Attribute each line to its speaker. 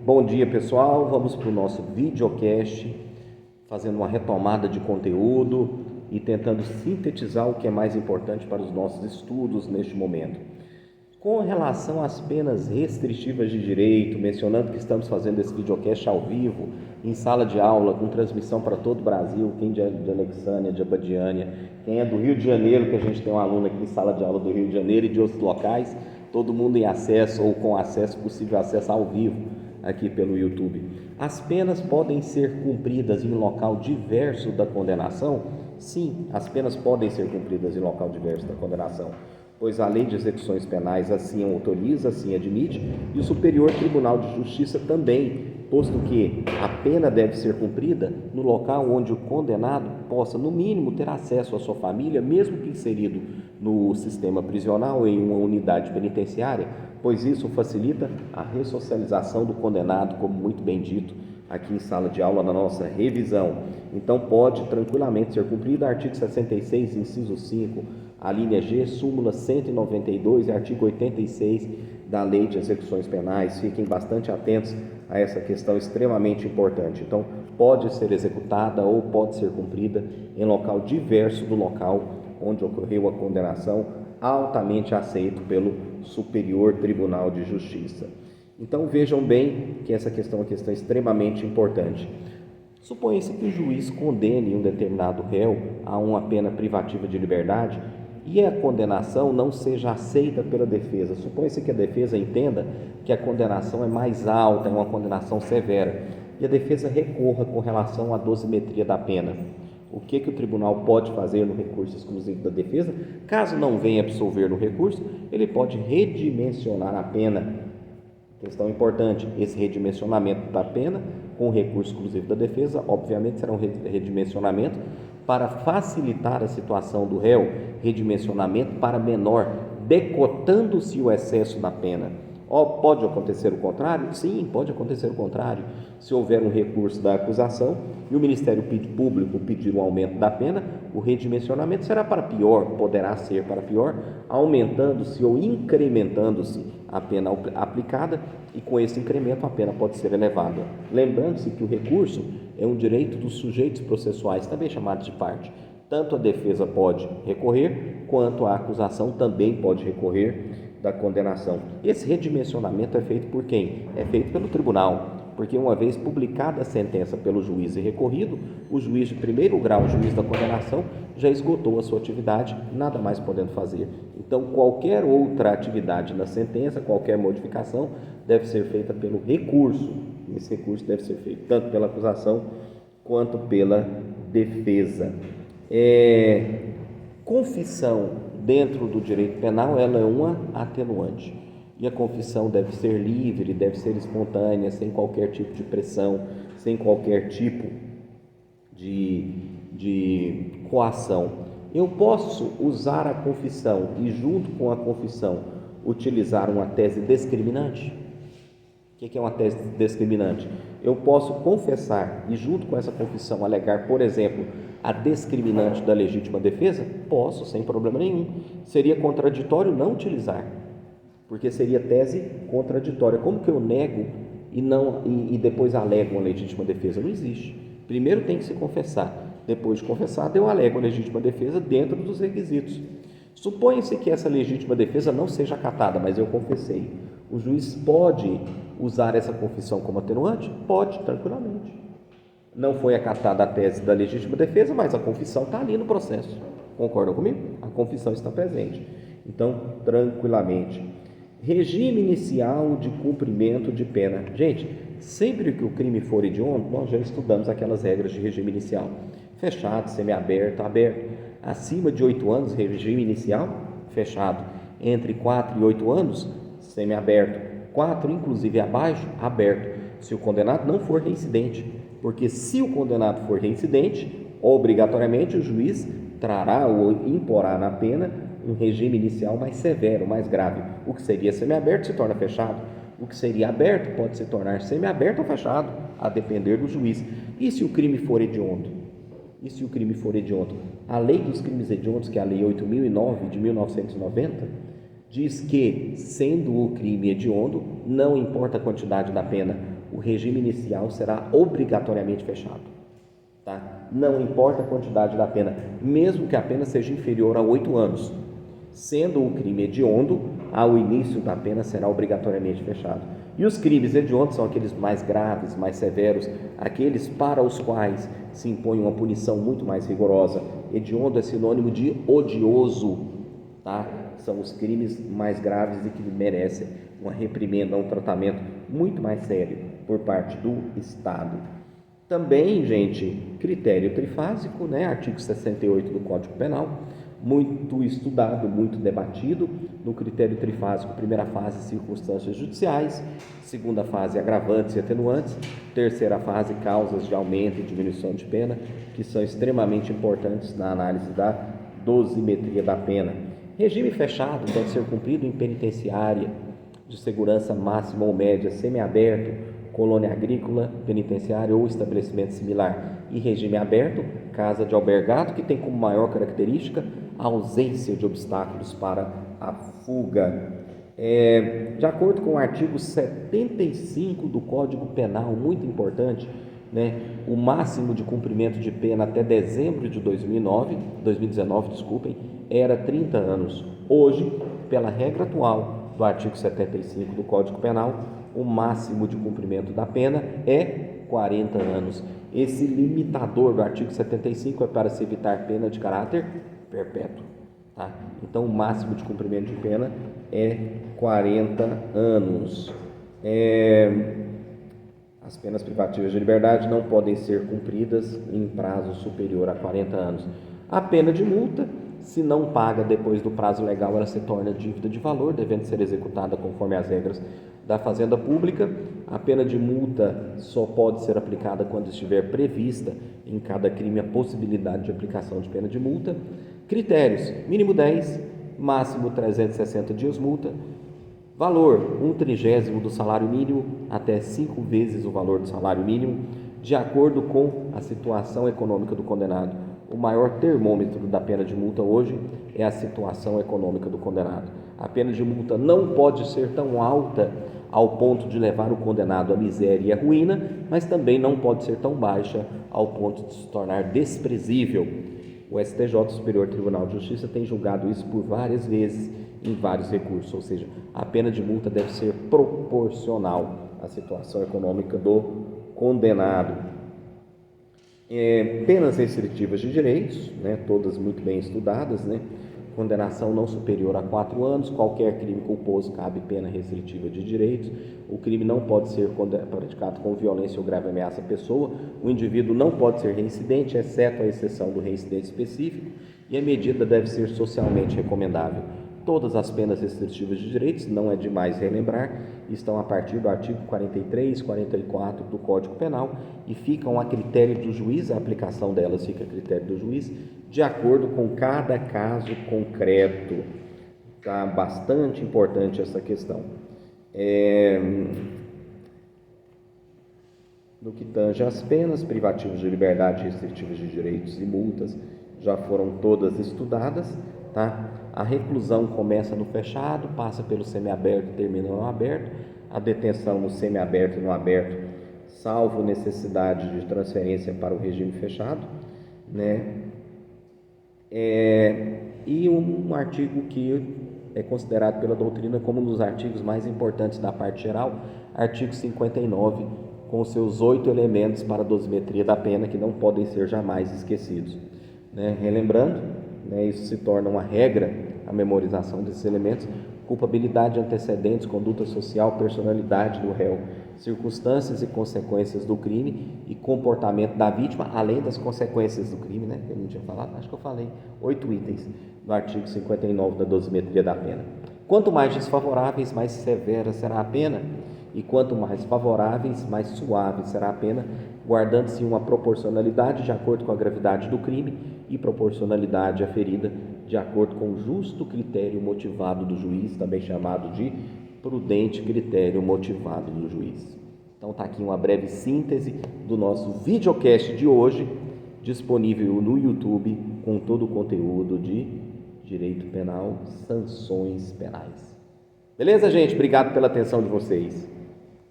Speaker 1: Bom dia, pessoal. Vamos para o nosso videocast, fazendo uma retomada de conteúdo e tentando sintetizar o que é mais importante para os nossos estudos neste momento. Com relação às penas restritivas de direito, mencionando que estamos fazendo esse videocast ao vivo, em sala de aula, com transmissão para todo o Brasil, quem é de Alexânia, de Abadiânia, quem é do Rio de Janeiro, que a gente tem um aluno aqui em sala de aula do Rio de Janeiro e de outros locais, todo mundo em acesso ou com acesso, possível acesso ao vivo aqui pelo YouTube. As penas podem ser cumpridas em local diverso da condenação? Sim, as penas podem ser cumpridas em local diverso da condenação, pois a Lei de Execuções Penais assim autoriza, assim admite, e o Superior Tribunal de Justiça também, posto que a pena deve ser cumprida no local onde o condenado possa, no mínimo, ter acesso à sua família, mesmo que inserido no sistema prisional em uma unidade penitenciária, pois isso facilita a ressocialização do condenado, como muito bem dito aqui em sala de aula na nossa revisão. Então pode tranquilamente ser cumprido artigo 66, inciso 5, a linha G, súmula 192 e artigo 86 da Lei de Execuções Penais. Fiquem bastante atentos a essa questão extremamente importante. Então pode ser executada ou pode ser cumprida em local diverso do local onde ocorreu a condenação, altamente aceito pelo Superior Tribunal de Justiça. Então vejam bem que essa questão é uma questão extremamente importante. Suponha-se que o juiz condene um determinado réu a uma pena privativa de liberdade e a condenação não seja aceita pela defesa. Suponha-se que a defesa entenda que a condenação é mais alta, é uma condenação severa, e a defesa recorra com relação à dosimetria da pena. O que o tribunal pode fazer no recurso exclusivo da defesa? Caso não venha absolver no recurso, ele pode redimensionar a pena. Questão importante, esse redimensionamento da pena com o recurso exclusivo da defesa, obviamente será um redimensionamento para facilitar a situação do réu, redimensionamento para menor, decotando-se o excesso da pena. Pode acontecer o contrário? Sim, pode acontecer o contrário. Se houver um recurso da acusação e o Ministério Público pedir um aumento da pena, o redimensionamento será para pior, poderá ser para pior, aumentando-se ou incrementando-se a pena aplicada, e com esse incremento a pena pode ser elevada. Lembrando-se que o recurso é um direito dos sujeitos processuais, também chamados de parte. Tanto a defesa pode recorrer, quanto a acusação também pode recorrer da condenação. Esse redimensionamento é feito por quem? É feito pelo tribunal, porque uma vez publicada a sentença pelo juiz e recorrido, o juiz de primeiro grau, o juiz da condenação, já esgotou a sua atividade, nada mais podendo fazer. Então, qualquer outra atividade na sentença, qualquer modificação, deve ser feita pelo recurso. Esse recurso deve ser feito tanto pela acusação quanto pela defesa. Confissão dentro do direito penal, ela é uma atenuante. E a confissão deve ser livre, deve ser espontânea, sem qualquer tipo de pressão, sem qualquer tipo de coação. Eu posso usar a confissão e, junto com a confissão, utilizar uma tese discriminante? O que é uma tese discriminante? Eu posso confessar e, junto com essa confissão, alegar, por exemplo, a discriminante da legítima defesa? Posso, sem problema nenhum. Seria contraditório não utilizar, porque seria tese contraditória. Como que eu nego e depois alego uma legítima defesa? Não existe. Primeiro tem que se confessar. Depois de confessado, eu alego a legítima defesa dentro dos requisitos. Supõe-se que essa legítima defesa não seja acatada, mas eu confessei. O juiz pode usar essa confissão como atenuante? Pode, tranquilamente. Não foi acatada a tese da legítima defesa, mas a confissão está ali no processo. Concordam comigo? A confissão está presente. Então, tranquilamente. Regime inicial de cumprimento de pena. Gente, sempre que o crime for hediondo, nós já estudamos aquelas regras de regime inicial. Fechado, semiaberto, aberto. Acima de 8 anos, regime inicial, fechado. Entre 4 e 8 anos, semiaberto. 4, inclusive abaixo, aberto. Se o condenado não for reincidente. Porque se o condenado for reincidente, obrigatoriamente o juiz trará ou imporá na pena um regime inicial mais severo, mais grave. O que seria semiaberto se torna fechado. O que seria aberto pode se tornar semiaberto ou fechado, a depender do juiz. E se o crime for hediondo? A lei dos crimes hediondos, que é a Lei 8.009 de 1990, diz que, sendo o crime hediondo, não importa a quantidade da pena, o regime inicial será obrigatoriamente fechado. Tá? Não importa a quantidade da pena, mesmo que a pena seja inferior a 8 anos. Sendo o crime hediondo, ao início da pena será obrigatoriamente fechado. E os crimes hediondos são aqueles mais graves, mais severos, aqueles para os quais se impõe uma punição muito mais rigorosa. Hediondo é sinônimo de odioso, tá? São os crimes mais graves e que merecem uma reprimenda, um tratamento muito mais sério por parte do Estado. Também, gente, critério trifásico, né? Artigo 68 do Código Penal, muito estudado, muito debatido. No critério trifásico, primeira fase, circunstâncias judiciais, segunda fase, agravantes e atenuantes, terceira fase, causas de aumento e diminuição de pena, que são extremamente importantes na análise da dosimetria da pena. Regime fechado deve ser cumprido em penitenciária de segurança máxima ou média, semiaberto, colônia agrícola, penitenciária ou estabelecimento similar. E regime aberto, casa de albergado, que tem como maior característica a ausência de obstáculos para a fuga. De acordo com o artigo 75 do Código Penal, muito importante, né, o máximo de cumprimento de pena até dezembro de 2019, era 30 anos. Hoje, pela regra atual do artigo 75 do Código Penal, o máximo de cumprimento da pena é 40 anos. Esse limitador do artigo 75 é para se evitar pena de caráter perpétuo. Tá? Então, o máximo de cumprimento de pena é 40 anos. As penas privativas de liberdade não podem ser cumpridas em prazo superior a 40 anos. A pena de multa, se não paga depois do prazo legal, ela se torna dívida de valor, devendo ser executada conforme as regras da Fazenda Pública. A pena de multa só pode ser aplicada quando estiver prevista em cada crime a possibilidade de aplicação de pena de multa. Critérios: mínimo 10, máximo 360 dias multa. Valor: 1/30 do salário mínimo até 5 vezes o valor do salário mínimo, de acordo com a situação econômica do condenado. O maior termômetro da pena de multa hoje é a situação econômica do condenado. A pena de multa não pode ser tão alta ao ponto de levar o condenado à miséria e à ruína, mas também não pode ser tão baixa ao ponto de se tornar desprezível. O STJ, Superior Tribunal de Justiça, tem julgado isso por várias vezes em vários recursos, ou seja, a pena de multa deve ser proporcional à situação econômica do condenado. Penas restritivas de direitos, né, todas muito bem estudadas, né? Condenação não superior a 4 anos, qualquer crime culposo cabe pena restritiva de direitos. O crime não pode ser praticado com violência ou grave ameaça à pessoa. O indivíduo não pode ser reincidente, exceto a exceção do reincidente específico, e a medida deve ser socialmente recomendável. Todas as penas restritivas de direitos, não é demais relembrar, estão a partir do artigo 43, 44 do Código Penal e ficam a critério do juiz, a aplicação delas fica a critério do juiz, de acordo com cada caso concreto. Tá bastante importante essa questão. No que tange às penas privativas de liberdade, restritivas de direitos e multas, já foram todas estudadas, tá? A reclusão começa no fechado, passa pelo semiaberto e termina no aberto. A detenção no semiaberto e no aberto, salvo necessidade de transferência para o regime fechado, né? E um artigo que é considerado pela doutrina como um dos artigos mais importantes da parte geral, artigo 59, com seus 8 elementos para a dosimetria da pena, que não podem ser jamais esquecidos. Né? Relembrando, né, isso se torna uma regra, a memorização desses elementos: culpabilidade, antecedentes, conduta social, personalidade do réu, circunstâncias e consequências do crime e comportamento da vítima, além das consequências do crime, né? Eu não tinha falado, acho que eu falei 8 itens no artigo 59 da dosimetria da pena. Quanto mais desfavoráveis, mais severa será a pena, e quanto mais favoráveis, mais suave será a pena, guardando-se uma proporcionalidade de acordo com a gravidade do crime e proporcionalidade aferida de acordo com o justo critério motivado do juiz, também chamado de prudente critério motivado do juiz. Então está aqui uma breve síntese do nosso videocast de hoje, disponível no YouTube com todo o conteúdo de direito penal, sanções penais. Beleza, gente? Obrigado pela atenção de vocês.